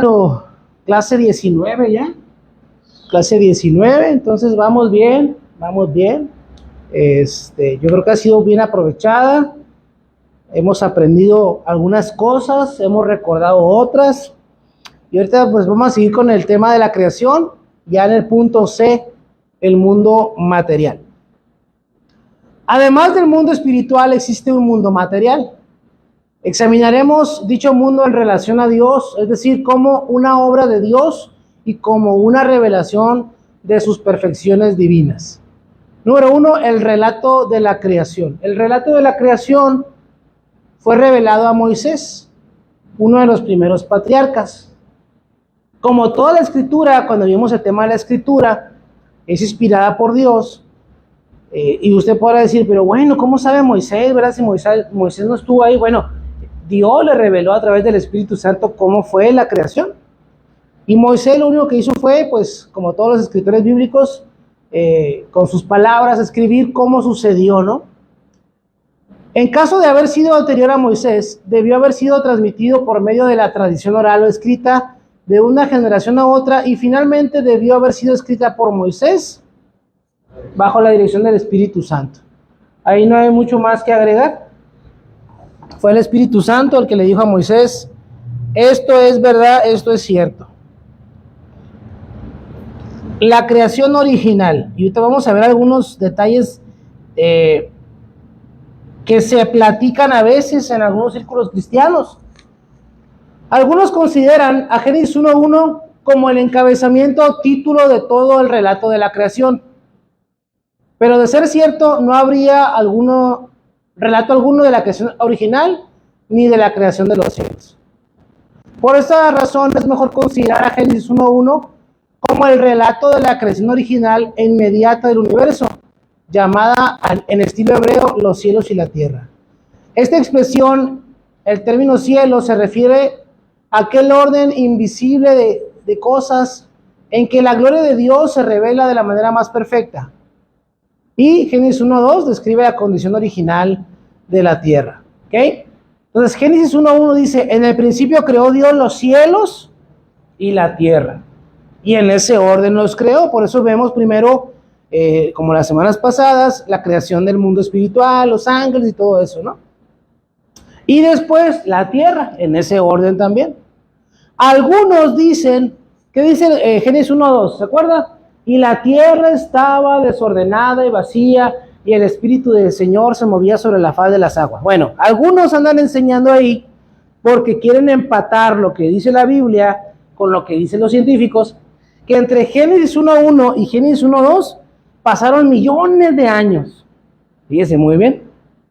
terminando clase 19 ya. Clase 19, entonces vamos bien, vamos bien. Yo creo que ha sido bien aprovechada. Hemos aprendido algunas cosas, hemos recordado otras. Y ahorita pues vamos a seguir con el tema de la creación, ya en el punto C, el mundo material. Además del mundo espiritual existe un mundo material. Examinaremos dicho mundo en relación a Dios, es decir, como una obra de Dios y como una revelación de sus perfecciones divinas. Número 1, el relato de la creación. El relato de la creación fue revelado a Moisés, uno de los primeros patriarcas. Como toda la escritura, cuando vimos el tema de la escritura, es inspirada por Dios. Y usted podrá decir, pero bueno, ¿cómo sabe Moisés, verdad? Si Moisés no estuvo ahí. Bueno, Dios le reveló a través del Espíritu Santo cómo fue la creación. Y Moisés lo único que hizo fue, pues, como todos los escritores bíblicos, con sus palabras, escribir cómo sucedió, ¿no? En caso de haber sido anterior a Moisés, debió haber sido transmitido por medio de la tradición oral o escrita de una generación a otra, y finalmente debió haber sido escrita por Moisés bajo la dirección del Espíritu Santo. Ahí no hay mucho más que agregar. Fue el Espíritu Santo el que le dijo a Moisés, esto es verdad, esto es cierto. La creación original, y ahorita vamos a ver algunos detalles que se platican a veces en algunos círculos cristianos. Algunos consideran a Génesis 1:1 como el encabezamiento o título de todo el relato de la creación. Pero de ser cierto, no habría relato alguno de la creación original ni de la creación de los cielos. Por esta razón es mejor considerar a Génesis 1:1 como el relato de la creación original e inmediata del universo, llamada en estilo hebreo los cielos y la tierra. Esta expresión, el término cielo, se refiere a aquel orden invisible de cosas en que la gloria de Dios se revela de la manera más perfecta. Y Génesis 1:2 describe la condición original de la tierra. ¿Okay? Entonces Génesis 1:1 dice, en el principio creó Dios los cielos y la tierra. Y en ese orden los creó. Por eso vemos primero, como las semanas pasadas, la creación del mundo espiritual, los ángeles y todo eso, ¿no? Y después la tierra, en ese orden también. Algunos dicen, ¿qué dice Génesis 1:2? ¿Se acuerda? Y la tierra estaba desordenada y vacía, y el Espíritu del Señor se movía sobre la faz de las aguas. Bueno, algunos andan enseñando ahí porque quieren empatar lo que dice la Biblia con lo que dicen los científicos, que entre Génesis 1:1 y Génesis 1:2 pasaron millones de años. Fíjese muy bien.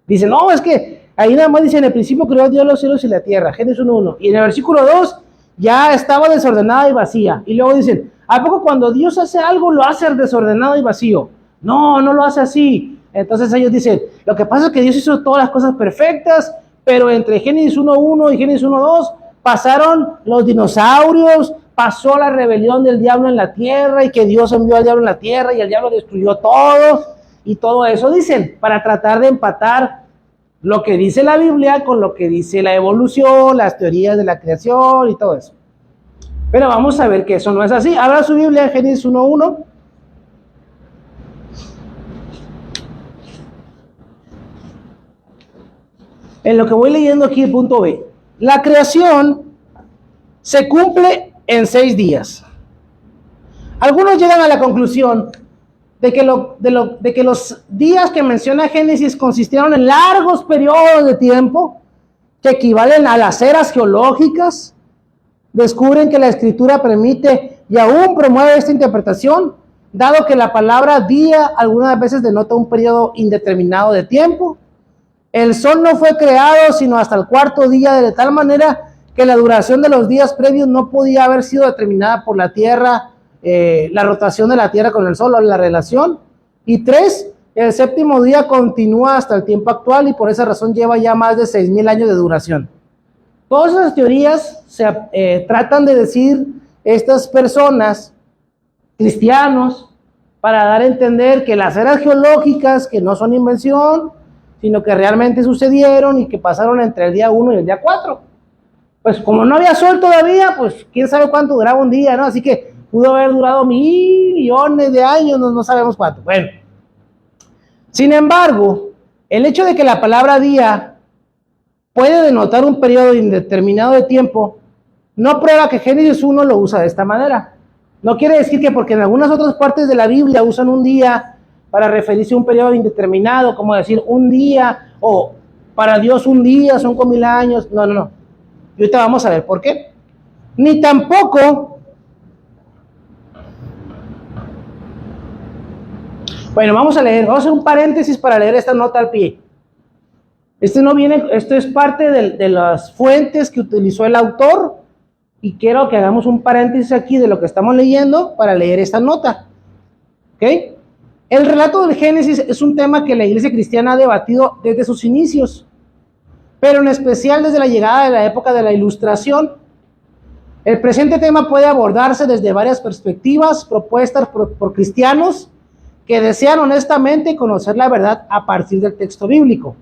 Dicen, no, es que ahí nada más dice, en el principio creó Dios los cielos y la tierra, Génesis 1:1. Y en el versículo 2 ya estaba desordenada y vacía. Y luego dicen, ¿a poco cuando Dios hace algo lo hace desordenado y vacío? No, no lo hace así. Entonces ellos dicen, lo que pasa es que Dios hizo todas las cosas perfectas, pero entre Génesis 1:1 y Génesis 1:2 pasaron los dinosaurios, pasó la rebelión del diablo en la tierra y que Dios envió al diablo en la tierra y el diablo destruyó todo y todo eso dicen, para tratar de empatar lo que dice la Biblia con lo que dice la evolución, las teorías de la creación y todo eso. Pero vamos a ver que eso no es así. Abra su Biblia en Génesis 1:1. En lo que voy leyendo aquí, el punto B. La creación se cumple en 6 días. Algunos llegan a la conclusión de que los días que menciona Génesis consistieron en largos periodos de tiempo que equivalen a las eras geológicas. Descubren que la escritura permite y aún promueve esta interpretación, dado que la palabra día algunas veces denota un periodo indeterminado de tiempo. El sol no fue creado sino hasta el 4º día, de tal manera que la duración de los días previos no podía haber sido determinada por la tierra, la rotación de la tierra con el sol o la relación. Y 3, el 7º día continúa hasta el tiempo actual y por esa razón lleva ya más de 6,000 años de duración. Todas esas teorías se tratan de decir estas personas, cristianos, para dar a entender que las eras geológicas, que no son invención, sino que realmente sucedieron y que pasaron entre el día 1 y el día 4. pues como no había sol todavía, pues quién sabe cuánto duraba un día, ¿no? Así que pudo haber durado millones de años, no sabemos cuánto. Bueno, sin embargo, el hecho de que la palabra día puede denotar un periodo indeterminado de tiempo, no prueba que Génesis 1 lo usa de esta manera. No quiere decir que porque en algunas otras partes de la Biblia usan un día para referirse a un periodo indeterminado, como decir un día, o para Dios un día son como 1000 años. No. Y ahorita vamos a ver por qué. Ni tampoco, bueno, vamos a hacer un paréntesis para leer esta nota al pie. Esto es parte de las fuentes que utilizó el autor, y quiero que hagamos un paréntesis aquí de lo que estamos leyendo para leer esta nota. ¿Ok? El relato del Génesis es un tema que la iglesia cristiana ha debatido desde sus inicios, pero en especial desde la llegada de la época de la Ilustración. El presente tema puede abordarse desde varias perspectivas propuestas por cristianos que desean honestamente conocer la verdad a partir del texto bíblico.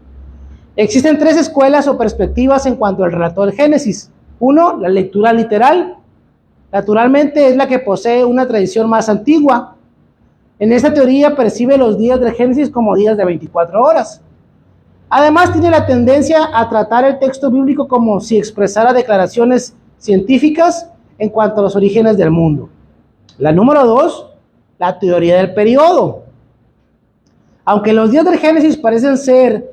Existen 3 escuelas o perspectivas en cuanto al relato del Génesis. 1, la lectura literal. Naturalmente es la que posee una tradición más antigua. En esta teoría percibe los días del Génesis como días de 24 horas. Además tiene la tendencia a tratar el texto bíblico como si expresara declaraciones científicas en cuanto a los orígenes del mundo. La número 2, la teoría del periodo. Aunque los días del Génesis parecen ser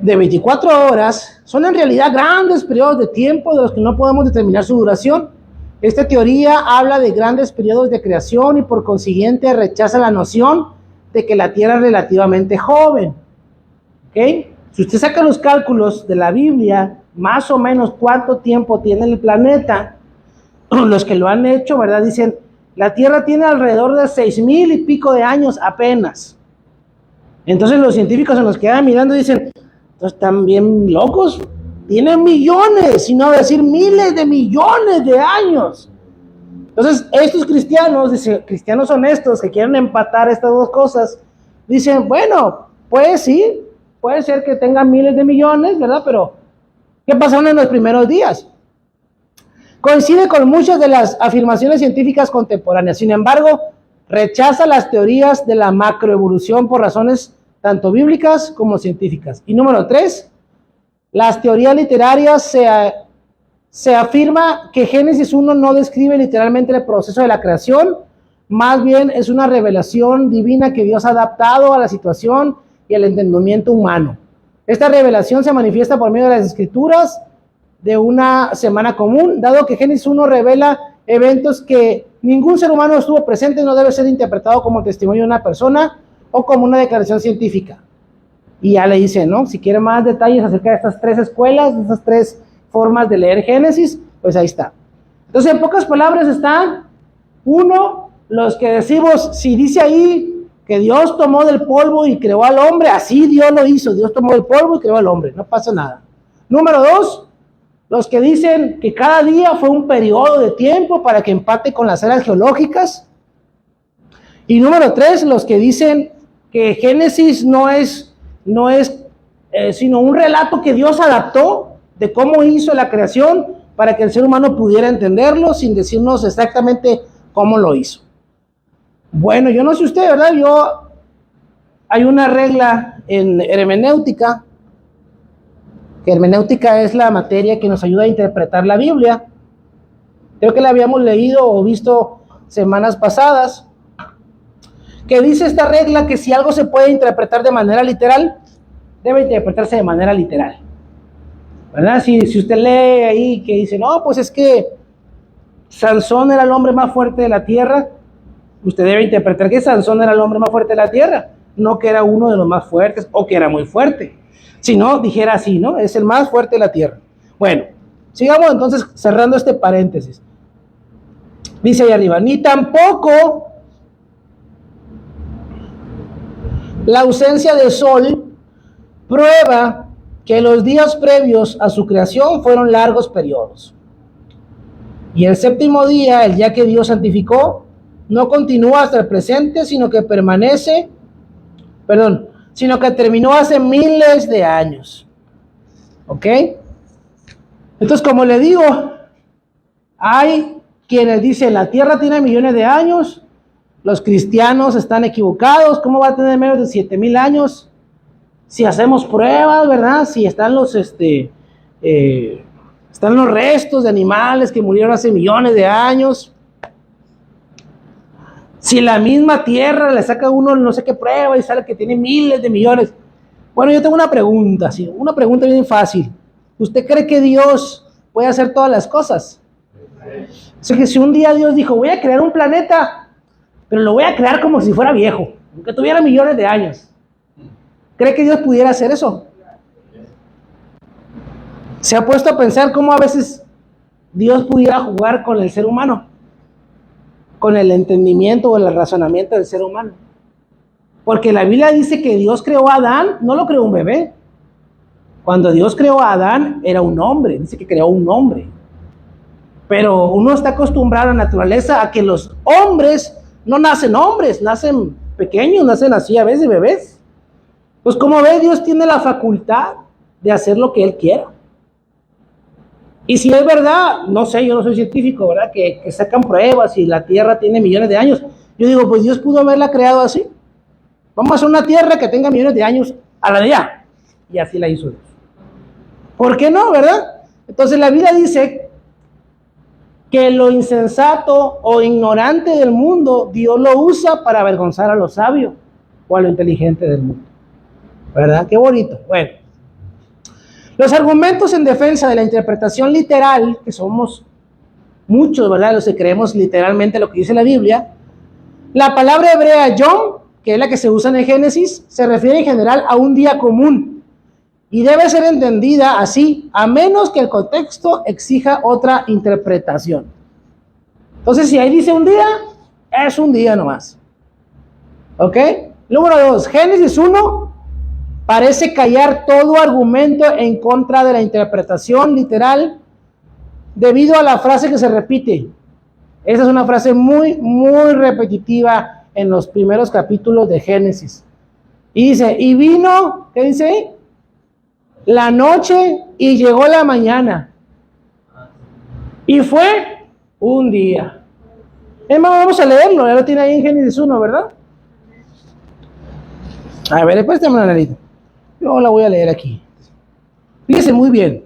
de 24 horas, son en realidad grandes periodos de tiempo de los que no podemos determinar su duración. Esta teoría habla de grandes periodos de creación y por consiguiente rechaza la noción de que la Tierra es relativamente joven. ¿Okay? Si usted saca los cálculos de la Biblia, más o menos cuánto tiempo tiene el planeta, los que lo han hecho, ¿verdad? Dicen, la Tierra tiene alrededor de 6,000 y pico de años apenas. Entonces los científicos se nos quedan mirando y dicen, están bien locos, tienen millones, si no decir miles de millones de años. Entonces estos cristianos, cristianos honestos que quieren empatar estas dos cosas, dicen, bueno, pues sí, puede ser que tengan miles de millones, ¿verdad? Pero ¿qué pasaron en los primeros días? Coincide con muchas de las afirmaciones científicas contemporáneas. Sin embargo, rechaza las teorías de la macroevolución por razones tanto bíblicas como científicas. Y número 3, las teorías literarias se afirma que Génesis 1 no describe literalmente el proceso de la creación, más bien es una revelación divina que Dios ha adaptado a la situación y al entendimiento humano. Esta revelación se manifiesta por medio de las escrituras de una semana común, dado que Génesis 1 revela eventos que ningún ser humano estuvo presente, no debe ser interpretado como testimonio de una persona o como una declaración científica. Y ya le dice, ¿no? Si quiere más detalles acerca de estas 3 escuelas, de estas 3 formas de leer Génesis, pues ahí está. Entonces, en pocas palabras están, 1, los que decimos, si dice ahí que Dios tomó del polvo y creó al hombre, así Dios lo hizo, Dios tomó del polvo y creó al hombre, no pasa nada. Número 2, los que dicen que cada día fue un periodo de tiempo para que empate con las eras geológicas. Y número 3, los que dicen que Génesis no es sino un relato que Dios adaptó de cómo hizo la creación para que el ser humano pudiera entenderlo sin decirnos exactamente cómo lo hizo. Bueno, yo no sé usted, ¿verdad? Hay una regla en hermenéutica, que hermenéutica es la materia que nos ayuda a interpretar la Biblia. Creo que la habíamos leído o visto semanas pasadas, que dice esta regla que si algo se puede interpretar de manera literal, debe interpretarse de manera literal, ¿verdad? Si usted lee ahí que dice, no, pues es que Sansón era el hombre más fuerte de la tierra, usted debe interpretar que Sansón era el hombre más fuerte de la tierra, no que era uno de los más fuertes o que era muy fuerte. Si no, dijera así, ¿no? Es el más fuerte de la tierra. Bueno, sigamos entonces cerrando este paréntesis. Dice ahí arriba, ni tampoco la ausencia de sol prueba que los días previos a su creación fueron largos periodos. Y el séptimo día, el día que Dios santificó, no continúa hasta el presente, sino que terminó hace miles de años. ¿Ok? Entonces, como le digo, hay quienes dicen la tierra tiene millones de años, los cristianos están equivocados, ¿cómo va a tener menos de 7,000 años? Si hacemos pruebas, ¿verdad? Si están están los restos de animales que murieron hace millones de años. Si la misma tierra le saca uno no sé qué prueba y sale que tiene miles de millones. Bueno, yo tengo una pregunta, ¿sí? Una pregunta bien fácil. ¿Usted cree que Dios puede hacer todas las cosas? O sea, que si un día Dios dijo, voy a crear un planeta, pero lo voy a crear como si fuera viejo, aunque tuviera millones de años. ¿Cree que Dios pudiera hacer eso? ¿Se ha puesto a pensar cómo a veces Dios pudiera jugar con el ser humano? Con el entendimiento o el razonamiento del ser humano. Porque la Biblia dice que Dios creó a Adán, no lo creó un bebé. Cuando Dios creó a Adán, era un hombre, dice que creó un hombre. Pero uno está acostumbrado a la naturaleza a que los hombres no nacen hombres, nacen pequeños, nacen así a veces bebés. Pues como ve, Dios tiene la facultad de hacer lo que Él quiera. Y si es verdad, no sé, yo no soy científico, ¿verdad? Que sacan pruebas y la Tierra tiene millones de años. Yo digo, pues Dios pudo haberla creado así. Vamos a hacer una Tierra que tenga millones de años a la de allá. Y así la hizo Dios. ¿Por qué no, verdad? Entonces la Biblia dice que lo insensato o ignorante del mundo, Dios lo usa para avergonzar a lo sabio o a lo inteligente del mundo. ¿Verdad? Qué bonito. Bueno. Los argumentos en defensa de la interpretación literal, que somos muchos, ¿verdad? Los que creemos literalmente lo que dice la Biblia. La palabra hebrea yom, que es la que se usa en el Génesis, se refiere en general a un día común y debe ser entendida así, a menos que el contexto exija otra interpretación. Entonces, si ahí dice un día, es un día nomás. ¿Ok? Número 2, Génesis 1 parece callar todo argumento en contra de la interpretación literal debido a la frase que se repite. Esa es una frase muy, muy repetitiva en los primeros capítulos de Génesis. Y dice, y vino, ¿qué dice ahí? La noche y llegó la mañana. Y fue un día. Es más, vamos a leerlo, ya lo tiene ahí en Génesis 1, ¿verdad? A ver, préstame la nariz. Yo la voy a leer aquí. Fíjense muy bien.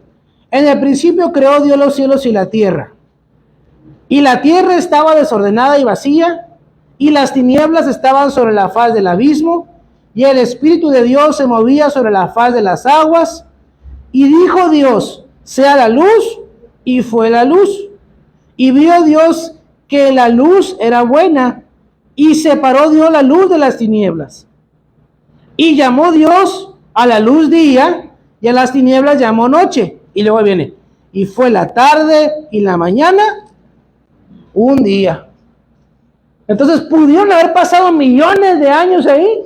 En el principio creó Dios los cielos y la tierra. Y la tierra estaba desordenada y vacía, y las tinieblas estaban sobre la faz del abismo, y el Espíritu de Dios se movía sobre la faz de las aguas. Y dijo Dios, sea la luz, y fue la luz. Y vio Dios que la luz era buena, y separó Dios la luz de las tinieblas. Y llamó Dios a la luz día, y a las tinieblas llamó noche. Y luego viene, y fue la tarde y la mañana, un día. Entonces, ¿pudieron haber pasado millones de años ahí?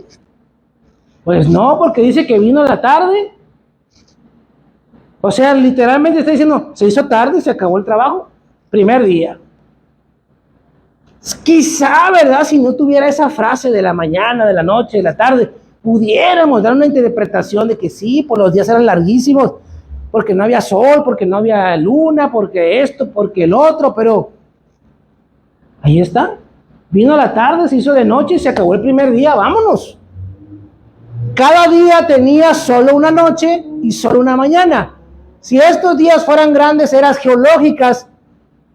Pues no, porque dice que vino la tarde. O sea, literalmente está diciendo, se hizo tarde, se acabó el trabajo, primer día. Quizá, ¿verdad? Si no tuviera esa frase de la mañana, de la noche, de la tarde, pudiéramos dar una interpretación de que sí, pues los días eran larguísimos, porque no había sol, porque no había luna, porque esto, porque el otro, pero ahí está. Vino la tarde, se hizo de noche y se acabó el primer día, vámonos. Cada día tenía solo una noche y solo una mañana. Si estos días fueran grandes eras geológicas,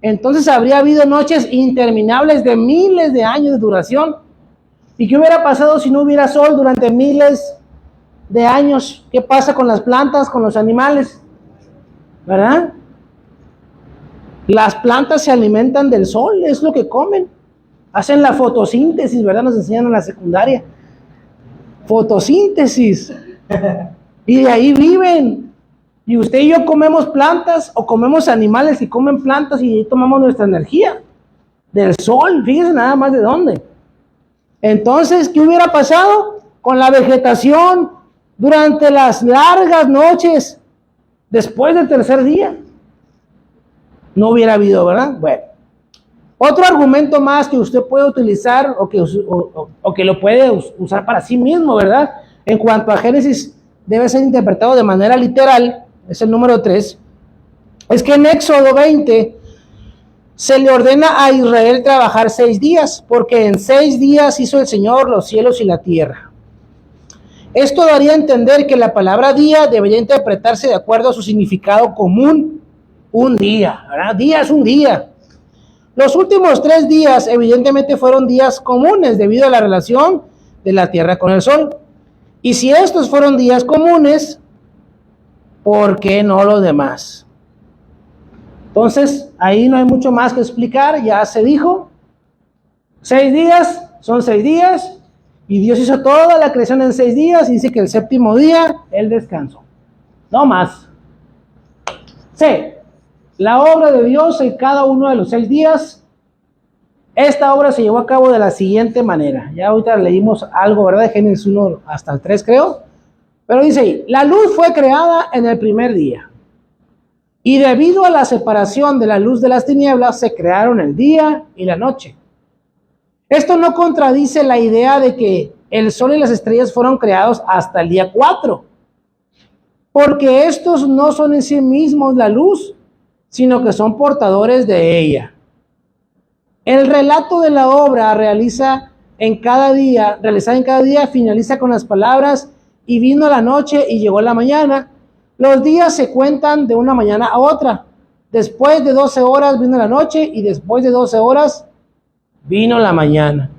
entonces habría habido noches interminables de miles de años de duración. ¿Y qué hubiera pasado si no hubiera sol durante miles de años? ¿Qué pasa con las plantas, con los animales? ¿Verdad? Las plantas se alimentan del sol, es lo que comen. Hacen la fotosíntesis, ¿verdad? Nos enseñan en la secundaria. Fotosíntesis. Y de ahí viven. Y usted y yo comemos plantas o comemos animales y comen plantas y ahí tomamos nuestra energía. Del sol, fíjense nada más de dónde. Entonces, ¿qué hubiera pasado con la vegetación durante las largas noches después del tercer día? No hubiera habido, ¿verdad? Bueno. Otro argumento más que usted puede utilizar o que lo puede usar para sí mismo, ¿verdad? En cuanto a Génesis, debe ser interpretado de manera literal, es el número 3. es que en Éxodo 20 se le ordena a Israel trabajar 6 días, porque en 6 días hizo el Señor los cielos y la tierra. Esto daría a entender que la palabra día debería interpretarse de acuerdo a su significado común, un día, ¿verdad? Día es un día. Los últimos 3 días evidentemente fueron días comunes debido a la relación de la tierra con el sol. Y si estos fueron días comunes, ¿por qué no los demás? Entonces, ahí no hay mucho más que explicar, ya se dijo. 6 días son 6 días. Y Dios hizo toda la creación en 6 días y dice que el séptimo día, Él descansó. No más. C. La obra de Dios en cada uno de los 6 días. Esta obra se llevó a cabo de la siguiente manera. Ya ahorita leímos algo, ¿verdad? De Génesis 1 hasta el 3, creo. Pero dice ahí, la luz fue creada en el primer día. Y debido a la separación de la luz de las tinieblas, se crearon el día y la noche. Esto no contradice la idea de que el sol y las estrellas fueron creados hasta el día 4, porque estos no son en sí mismos la luz, sino que son portadores de ella. El relato de la obra realizada en cada día, finaliza con las palabras, y vino la noche y llegó la mañana. Los días se cuentan de una mañana a otra. Después de 12 horas vino la noche, y después de 12 horas vino la mañana.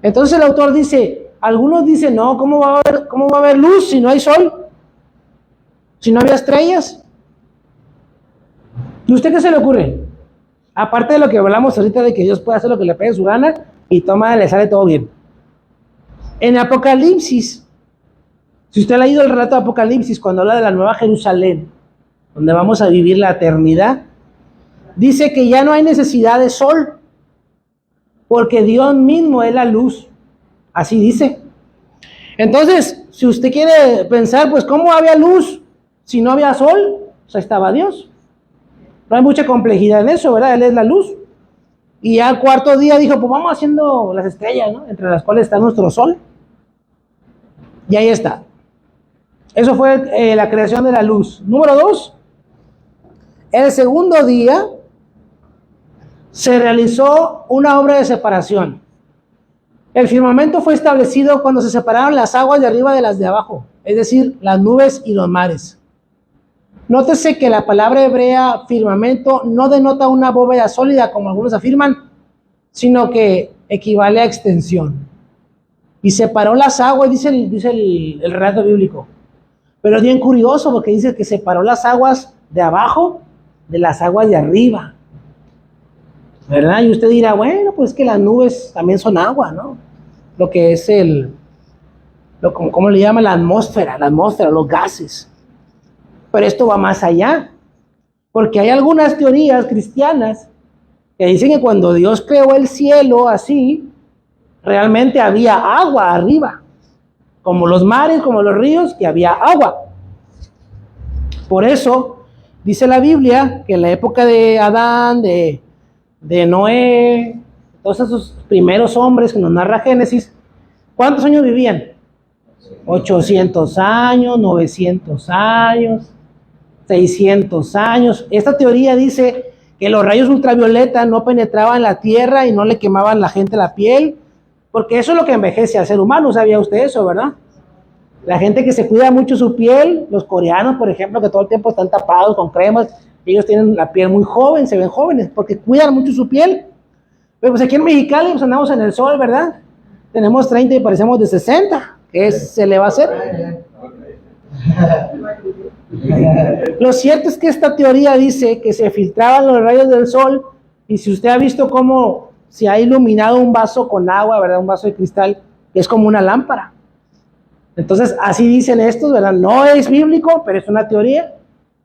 Entonces el autor dice, algunos dicen, no, ¿cómo va a haber luz si no hay sol? Si no había estrellas. ¿Y usted qué se le ocurre? Aparte de lo que hablamos ahorita de que Dios puede hacer lo que le pegue su gana y le sale todo bien. En Apocalipsis, si usted ha leído el relato de Apocalipsis, cuando habla de la Nueva Jerusalén, donde vamos a vivir la eternidad, dice que ya no hay necesidad de sol, porque Dios mismo es la luz. Así dice. Entonces, si usted quiere pensar, pues, ¿cómo había luz si no había sol? Pues estaba Dios. No hay mucha complejidad en eso, ¿verdad? Él es la luz. Y ya al cuarto día dijo, pues vamos haciendo las estrellas, ¿no? Entre las cuales está nuestro sol. Y ahí está. Eso fue la creación de la luz. Número 2. El segundo día se realizó una obra de separación. El firmamento fue establecido cuando se separaron las aguas de arriba de las de abajo, es decir, las nubes y los mares. Nótese que la palabra hebrea firmamento no denota una bóveda sólida, como algunos afirman, sino que equivale a extensión. Y separó las aguas, dice el relato bíblico. Pero es bien curioso porque dice que separó las aguas de abajo de las aguas de arriba, ¿verdad? Y usted dirá, bueno, pues que las nubes también son agua, ¿no? Lo que es ¿cómo le llama? La atmósfera, los gases. Pero esto va más allá, porque hay algunas teorías cristianas que dicen que cuando Dios creó el cielo así, realmente había agua arriba, como los mares, como los ríos, que había agua. Por eso dice la Biblia que en la época de Adán, de Noé, todos esos primeros hombres que nos narra Génesis, ¿cuántos años vivían? 800 años, 900 años, 600 años. Esta teoría dice que los rayos ultravioleta no penetraban la tierra y no le quemaban a la gente la piel, porque eso es lo que envejece al ser humano. ¿Sabía usted eso, verdad? La gente que se cuida mucho su piel, los coreanos, por ejemplo, que todo el tiempo están tapados con cremas, ellos tienen la piel muy joven, se ven jóvenes, porque cuidan mucho su piel. Pero pues aquí en Mexicali pues andamos en el sol, ¿verdad? Tenemos 30 y parecemos de 60. ¿Qué se le va a hacer? Lo cierto es que esta teoría dice que se filtraban los rayos del sol, y si usted ha visto cómo se ha iluminado un vaso con agua, ¿verdad? Un vaso de cristal, es como una lámpara. Entonces, así dicen estos, ¿verdad? No es bíblico, pero es una teoría.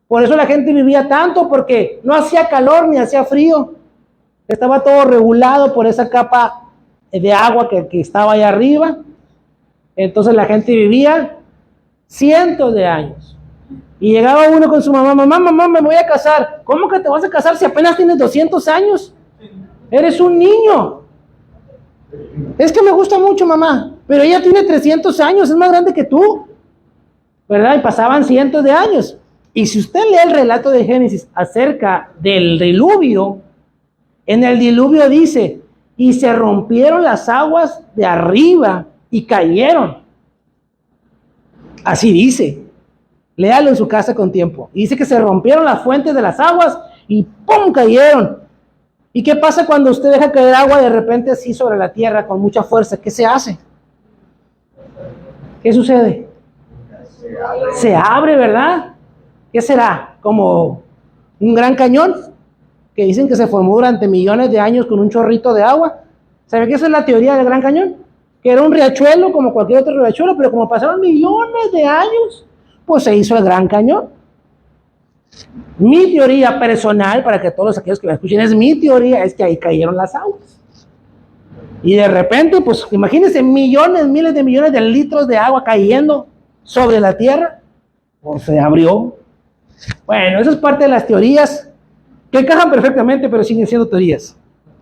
Por eso la gente vivía tanto, porque no hacía calor ni hacía frío. Estaba todo regulado por esa capa de agua que estaba ahí arriba. Entonces la gente vivía cientos de años. Y llegaba uno con su mamá, mamá, me voy a casar. ¿Cómo que te vas a casar si apenas tienes 200 años? Eres un niño. Es que me gusta mucho, mamá, pero ella tiene 300 años, es más grande que tú, ¿verdad? Y pasaban cientos de años. Y si usted lee el relato de Génesis acerca del diluvio, en el diluvio dice, y se rompieron las aguas de arriba y cayeron. Así dice. Léalo en su casa con tiempo. Y dice que se rompieron las fuentes de las aguas y ¡pum! Cayeron. ¿Y qué pasa cuando usted deja caer agua de repente así sobre la tierra con mucha fuerza? ¿Qué se hace? ¿Qué sucede? Se abre, ¿verdad? ¿Qué será? ¿Como un gran cañón? Que dicen que se formó durante millones de años con un chorrito de agua. ¿Sabe qué? Esa es la teoría del gran cañón. Que era un riachuelo como cualquier otro riachuelo, pero como pasaron millones de años, pues se hizo el gran cañón. Mi teoría personal, para que todos aquellos que me escuchen, es mi teoría, es que ahí cayeron las aguas. Y de repente, pues imagínense millones, miles de millones de litros de agua cayendo sobre la tierra, pues se abrió. Bueno, eso es parte de las teorías que encajan perfectamente, pero siguen siendo teorías.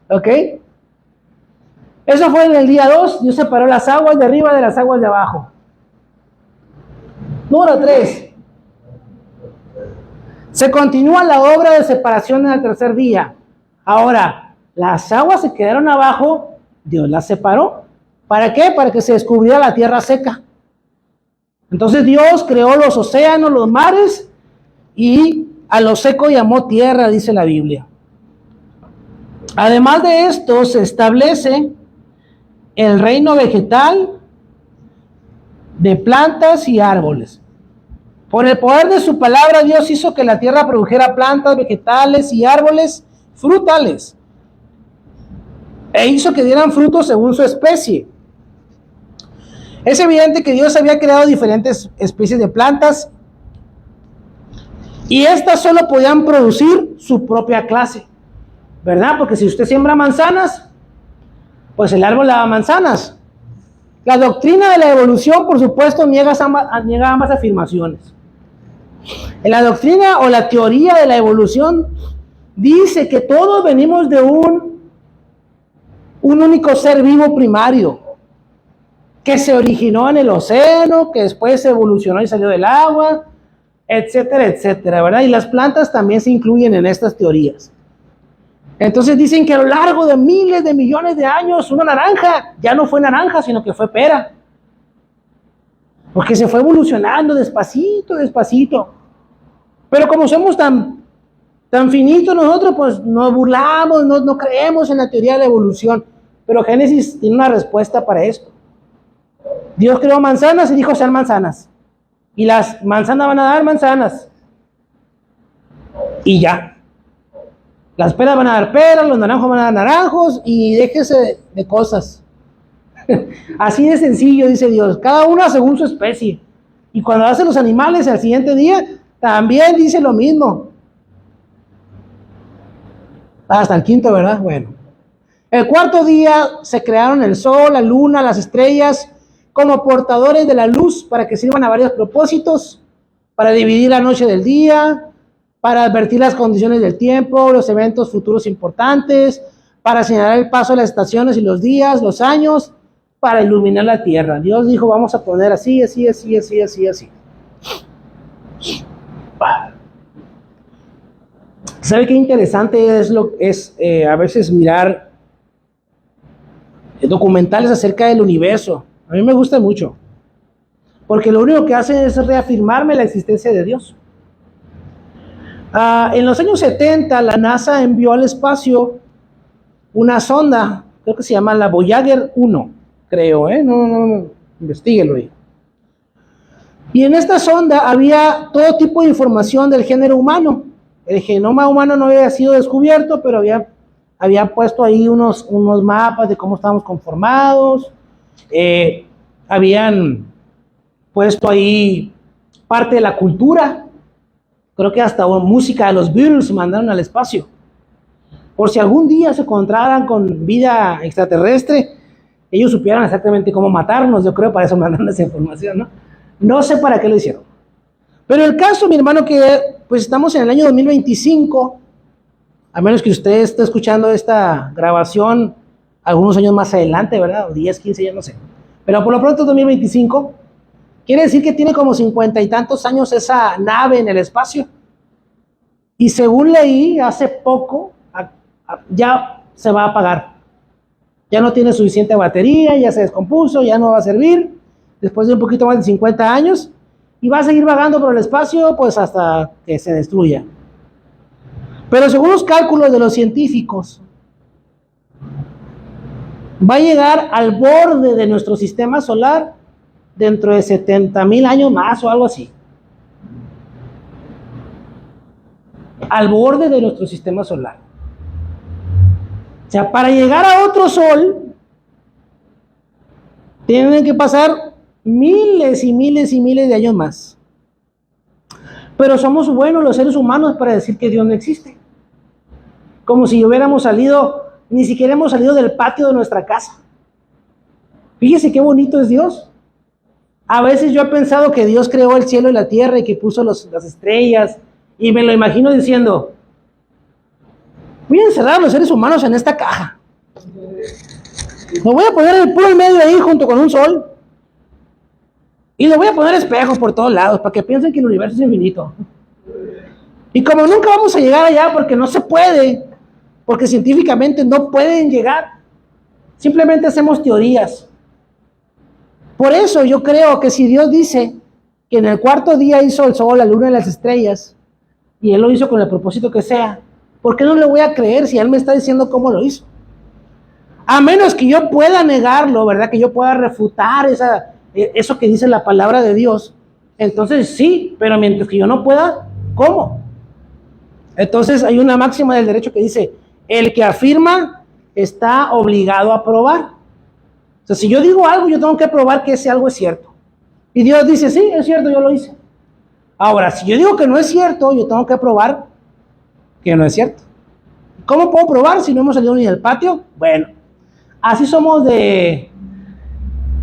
¿Ok? Eso fue en el día 2, Dios separó las aguas de arriba de las aguas de abajo. Número 3. Se continúa la obra de separación en el tercer día. Ahora, las aguas se quedaron abajo, Dios las separó. ¿Para qué? Para que se descubriera la tierra seca. Entonces Dios creó los océanos, los mares, y a lo seco llamó tierra, dice la Biblia. Además de esto, se establece el reino vegetal de plantas y árboles. Por el poder de su palabra, Dios hizo que la tierra produjera plantas, vegetales y árboles frutales. E hizo que dieran frutos según su especie. Es evidente que Dios había creado diferentes especies de plantas y estas solo podían producir su propia clase, ¿verdad? Porque si usted siembra manzanas, pues el árbol daba manzanas. La doctrina de la evolución, por supuesto, niega ambas afirmaciones. En la doctrina o la teoría de la evolución dice que todos venimos de un único ser vivo primario, que se originó en el océano, que después evolucionó y salió del agua, etcétera, etcétera, ¿verdad? Y las plantas también se incluyen en estas teorías. Entonces dicen que a lo largo de miles de millones de años, una naranja ya no fue naranja, sino que fue pera. Porque se fue evolucionando despacito, despacito. Pero como somos tan finitos nosotros, pues nos burlamos, no creemos en la teoría de la evolución. Pero Génesis tiene una respuesta para esto. Dios creó manzanas y dijo sean manzanas. Y las manzanas van a dar manzanas. Y ya. Las peras van a dar peras, los naranjos van a dar naranjos y déjese de cosas. Así de sencillo, dice Dios. Cada una según su especie. Y cuando hace los animales al siguiente día, también dice lo mismo. Hasta el quinto, ¿verdad? Bueno. El cuarto día se crearon el sol, la luna, las estrellas, como portadores de la luz para que sirvan a varios propósitos, para dividir la noche del día, para advertir las condiciones del tiempo, los eventos futuros importantes, para señalar el paso de las estaciones y los días, los años, para iluminar la tierra. Dios dijo, vamos a poner así, así, así, así, así, así. ¿Sabe qué interesante es a veces mirar documentales acerca del universo? A mí me gusta mucho, porque lo único que hace es reafirmarme la existencia de Dios. En los años 70, la NASA envió al espacio una sonda, creo que se llama la Voyager 1, creo, no, investíguelo ahí. Y en esta sonda había todo tipo de información del género humano. El genoma humano no había sido descubierto, pero había puesto ahí unos mapas de cómo estábamos conformados. Habían puesto ahí parte de la cultura. Creo que hasta música de los Beatles mandaron al espacio. Por si algún día se encontraran con vida extraterrestre, ellos supieran exactamente cómo matarnos, yo creo, para eso mandaron esa información, ¿no? No sé para qué lo hicieron. Pero el caso, mi hermano, que pues estamos en el año 2025, a menos que usted esté escuchando esta grabación algunos años más adelante, ¿verdad? O 10, 15 años, no sé. Pero por lo pronto 2025, Quiere decir que tiene como 50 y tantos años esa nave en el espacio. Y según leí hace poco, ya se va a apagar. Ya no tiene suficiente batería, ya se descompuso, ya no va a servir. Después de un poquito más de 50 años. Y va a seguir vagando por el espacio pues hasta que se destruya. Pero según los cálculos de los científicos, va a llegar al borde de nuestro sistema solar dentro de 70,000 años más o algo así. Al borde de nuestro sistema solar. O sea, para llegar a otro sol, tienen que pasar miles y miles y miles de años más. Pero somos buenos los seres humanos para decir que Dios no existe. Como si hubiéramos salido, ni siquiera hemos salido del patio de nuestra casa. Fíjese qué bonito es Dios. A veces yo he pensado que Dios creó el cielo y la tierra y que puso las estrellas, y me lo imagino diciendo, voy a encerrar a los seres humanos en esta caja. Me voy a poner el puro en medio ahí junto con un sol. Y le voy a poner espejos por todos lados para que piensen que el universo es infinito. Y como nunca vamos a llegar allá porque no se puede, porque científicamente no pueden llegar, simplemente hacemos teorías. Por eso yo creo que si Dios dice que en el cuarto día hizo el sol, la luna y las estrellas, y Él lo hizo con el propósito que sea, ¿por qué no le voy a creer si Él me está diciendo cómo lo hizo? A menos que yo pueda negarlo, ¿verdad? Que yo pueda refutar eso que dice la palabra de Dios. Entonces sí, pero mientras que yo no pueda, ¿cómo? Entonces hay una máxima del derecho que dice, el que afirma está obligado a probar. O sea, si yo digo algo, yo tengo que probar que ese algo es cierto. Y Dios dice, sí, es cierto, yo lo hice. Ahora, si yo digo que no es cierto, yo tengo que probar que no es cierto. ¿Cómo puedo probar si no hemos salido ni del patio? Bueno, así somos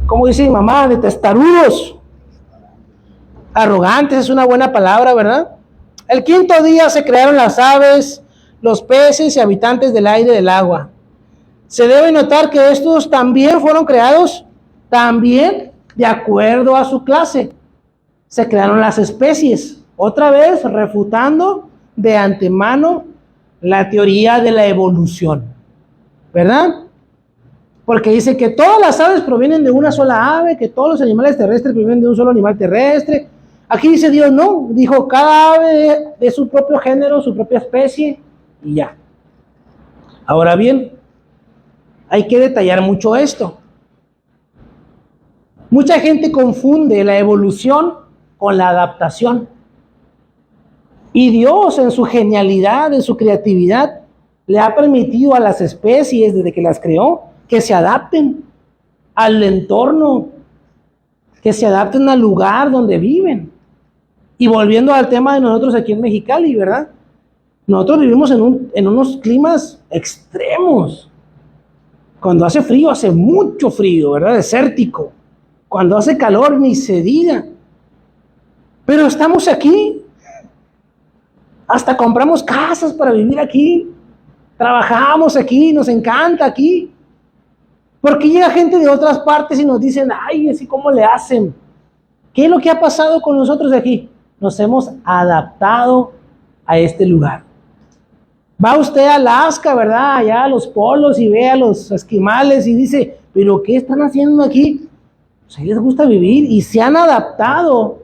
como dice mi mamá, de testarudos. Arrogantes es una buena palabra, ¿verdad? El quinto día se crearon las aves, los peces y habitantes del aire y del agua. Se debe notar que estos también fueron creados también de acuerdo a su clase. Se crearon las especies, otra vez refutando de antemano la teoría de la evolución, ¿verdad? Porque dice que todas las aves provienen de una sola ave, que todos los animales terrestres provienen de un solo animal terrestre. Aquí dice Dios, no, dijo cada ave de su propio género, su propia especie, y ya. Ahora bien, hay que detallar mucho esto. Mucha gente confunde la evolución con la adaptación. Y Dios, en su genialidad, en su creatividad, le ha permitido a las especies, desde que las creó, que se adapten al entorno, que se adapten al lugar donde viven. Y volviendo al tema de nosotros aquí en Mexicali, ¿verdad? Nosotros vivimos en unos climas extremos. Cuando hace frío, hace mucho frío, ¿verdad? Desértico. Cuando hace calor, ni se diga. Pero estamos aquí. Hasta compramos casas para vivir aquí. Trabajamos aquí, nos encanta aquí. Porque llega gente de otras partes y nos dicen, ay, así cómo le hacen. ¿Qué es lo que ha pasado con nosotros aquí? Nos hemos adaptado a este lugar. Va usted a Alaska, ¿verdad? Allá a los polos y ve a los esquimales y dice, ¿pero qué están haciendo aquí? Pues a ellos les gusta vivir y se han adaptado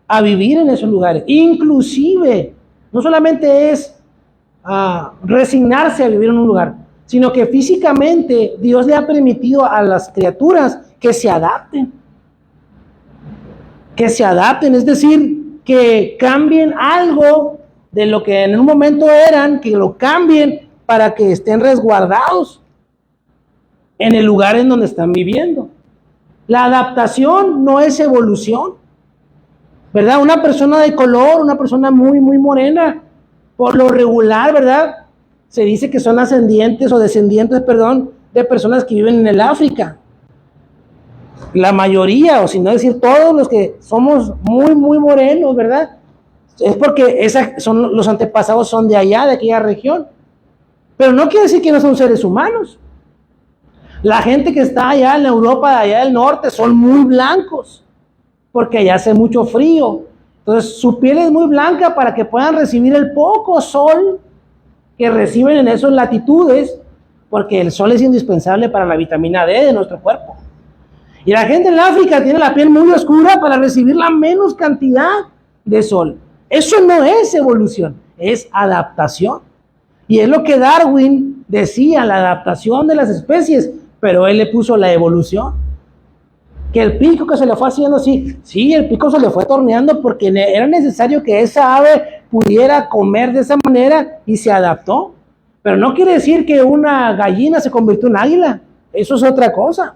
a vivir en esos lugares. Inclusive, no solamente es resignarse a vivir en un lugar, sino que físicamente Dios le ha permitido a las criaturas que se adapten. Que se adapten, es decir, que cambien algo de lo que en un momento eran, que lo cambien para que estén resguardados en el lugar en donde están viviendo. La adaptación no es evolución, ¿verdad? Una persona de color, una persona muy, muy morena, por lo regular, ¿verdad? Se dice que son ascendientes o descendientes, perdón, de personas que viven en el África. La mayoría, o si no decir todos los que somos muy, muy morenos, ¿verdad? Es porque los antepasados son de allá, de aquella región. Pero no quiere decir que no son seres humanos. La gente que está allá en Europa, allá del norte, son muy blancos. porque allá hace mucho frío. Entonces su piel es muy blanca para que puedan recibir el poco sol que reciben en esas latitudes, porque el sol es indispensable para la vitamina D de nuestro cuerpo. Y la gente en África tiene la piel muy oscura para recibir la menos cantidad de sol. Eso no es evolución, es adaptación. Y es lo que Darwin decía, la adaptación de las especies, pero él le puso la evolución. Que el pico que se le fue haciendo así, sí, el pico se le fue torneando porque era necesario que esa ave pudiera comer de esa manera y se adaptó. Pero no quiere decir que una gallina se convirtió en águila. Eso es otra cosa.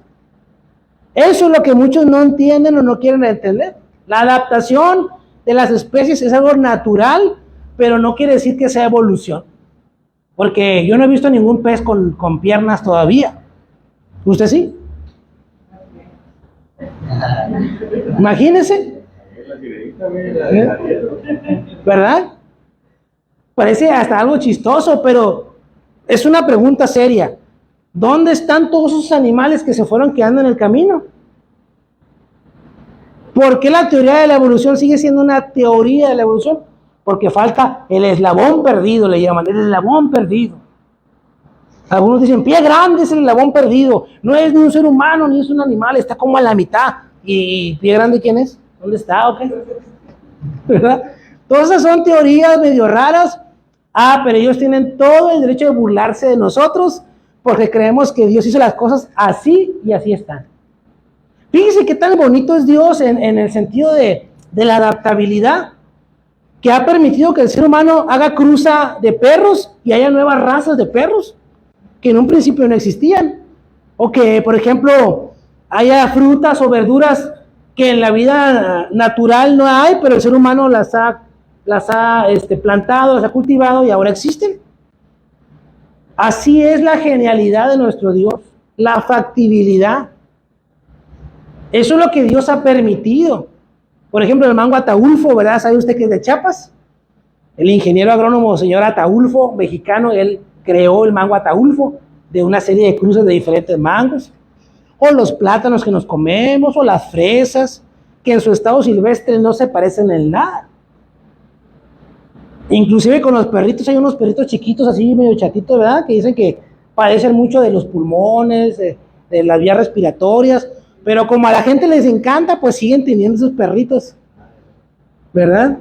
Eso es lo que muchos no entienden o no quieren entender. La adaptación de las especies es algo natural, pero no quiere decir que sea evolución. Porque yo no he visto ningún pez con piernas todavía. ¿Usted sí? Imagínese. ¿Verdad? Parece hasta algo chistoso, pero es una pregunta seria. ¿Dónde están todos esos animales que se fueron quedando en el camino? ¿Por qué la teoría de la evolución sigue siendo una teoría de la evolución? Porque falta el eslabón perdido, le llaman, el eslabón perdido. Algunos dicen, pie grande es el eslabón perdido. No es ni un ser humano, ni es un animal, está como a la mitad. ¿Y pie grande quién es? ¿Dónde está? ¿O qué? ¿Verdad? Todas esas son teorías medio raras. Pero ellos tienen todo el derecho de burlarse de nosotros porque creemos que Dios hizo las cosas así y así están. Fíjense qué tan bonito es Dios en el sentido de la adaptabilidad, que ha permitido que el ser humano haga cruza de perros y haya nuevas razas de perros que en un principio no existían. O que, por ejemplo, haya frutas o verduras que en la vida natural no hay, pero el ser humano las ha plantado, las ha cultivado y ahora existen. Así es la genialidad de nuestro Dios, la factibilidad. Eso es lo que Dios ha permitido. Por ejemplo, el mango ataulfo, ¿verdad? ¿Sabe usted que es de Chiapas? El ingeniero agrónomo señor Ataulfo, mexicano, él creó el mango ataulfo de una serie de cruces de diferentes mangos. O los plátanos que nos comemos, o las fresas, que en su estado silvestre no se parecen en nada. Inclusive con los perritos, hay unos perritos chiquitos así, medio chatitos, ¿verdad? Que dicen que padecen mucho de los pulmones, de las vías respiratorias, pero como a la gente les encanta, pues siguen teniendo esos perritos, ¿verdad?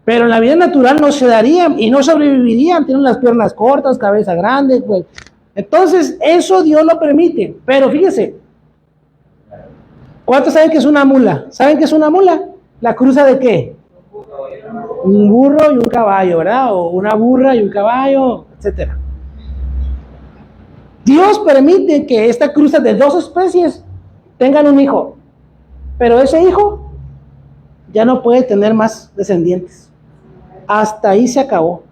Pero en la vida natural no se darían y no sobrevivirían, tienen las piernas cortas, cabeza grande, pues. Entonces, eso Dios lo permite. Pero fíjese, ¿cuántos saben que es una mula? ¿Saben qué es una mula? ¿La cruza de qué? Un burro y un caballo, ¿verdad? O una burra y un caballo, etcétera. Dios permite que esta cruza de dos especies tengan un hijo, pero ese hijo ya no puede tener más descendientes. Hasta ahí se acabó.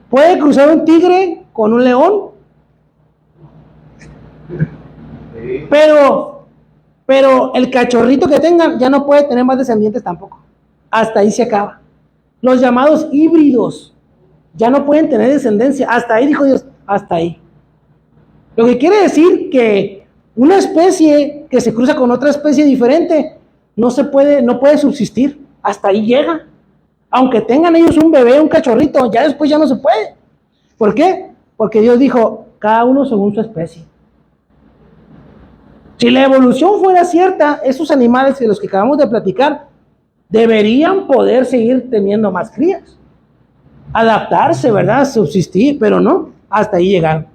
¿Puede cruzar un tigre con un león? Pero el cachorrito que tengan ya no puede tener más descendientes tampoco. Hasta ahí se acaba. Los llamados híbridos ya no pueden tener descendencia. Hasta ahí dijo Dios, hasta ahí. Lo que quiere decir que una especie que se cruza con otra especie diferente no puede subsistir. Hasta ahí llega. Aunque tengan ellos un bebé, un cachorrito, ya después ya no se puede. ¿Por qué? Porque Dios dijo, cada uno según su especie. Si la evolución fuera cierta, esos animales de los que acabamos de platicar deberían poder seguir teniendo más crías, adaptarse, ¿verdad? Subsistir, pero no, hasta ahí llegaron.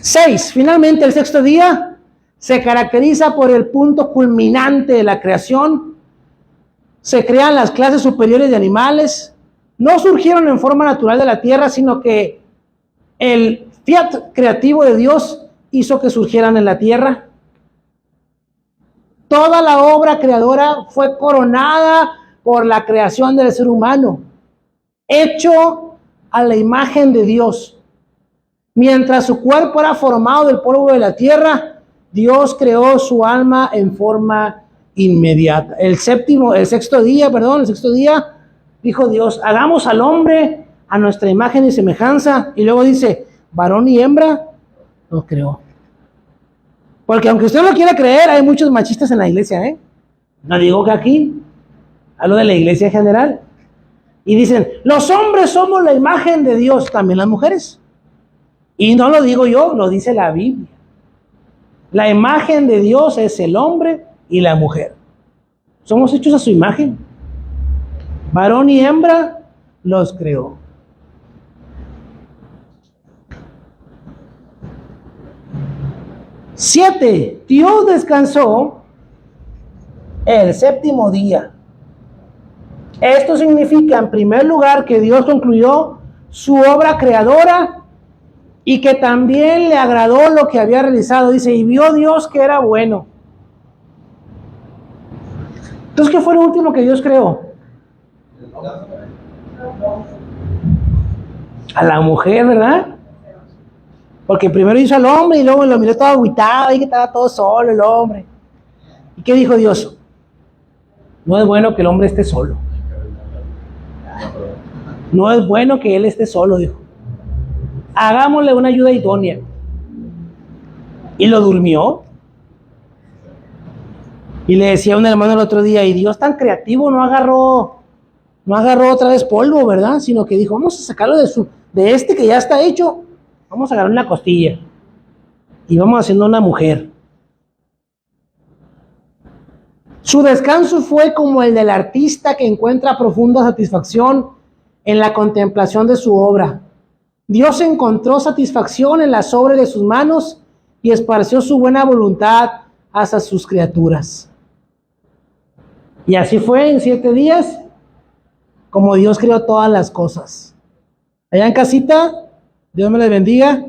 6. Finalmente, el sexto día se caracteriza por el punto culminante de la creación. Se crean las clases superiores de animales. No surgieron en forma natural de la tierra, sino que el fiat creativo de Dios hizo que surgieran en la tierra. Toda la obra creadora fue coronada por la creación del ser humano, hecho a la imagen de Dios. Mientras su cuerpo era formado del polvo de la tierra, Dios creó su alma en forma inmediata. El sexto día, dijo Dios, hagamos al hombre a nuestra imagen y semejanza. Y luego dice, varón y hembra los creó. Porque aunque usted no lo quiera creer, hay muchos machistas en la iglesia, ¿eh? No digo que aquí, hablo de la iglesia en general. Y dicen, los hombres somos la imagen de Dios, también las mujeres. Y no lo digo yo, lo dice la Biblia. La imagen de Dios es el hombre y la mujer. Somos hechos a su imagen. Varón y hembra los creó. Siete, Dios descansó el séptimo día. Esto significa, en primer lugar, que Dios concluyó su obra creadora y que también le agradó lo que había realizado. Dice, y vio Dios que era bueno. Entonces, ¿qué fue lo último que Dios creó? A la mujer, ¿verdad? Porque primero hizo al hombre y luego lo miró todo agüitado y que estaba todo solo el hombre. ¿Y qué dijo Dios? No es bueno que el hombre esté solo. No es bueno que él esté solo, dijo. Hagámosle una ayuda idónea. Y lo durmió. Y le decía a un hermano el otro día, y Dios tan creativo no agarró otra vez polvo, ¿verdad? Sino que dijo, vamos a sacarlo de este que ya está hecho. Vamos a agarrar una costilla y vamos haciendo una mujer. Su descanso fue como el del artista que encuentra profunda satisfacción en la contemplación de su obra. Dios encontró satisfacción en las obras de sus manos y esparció su buena voluntad hacia sus criaturas. Y así fue en 7 días como Dios creó todas las cosas. Allá en casita, Dios me les bendiga.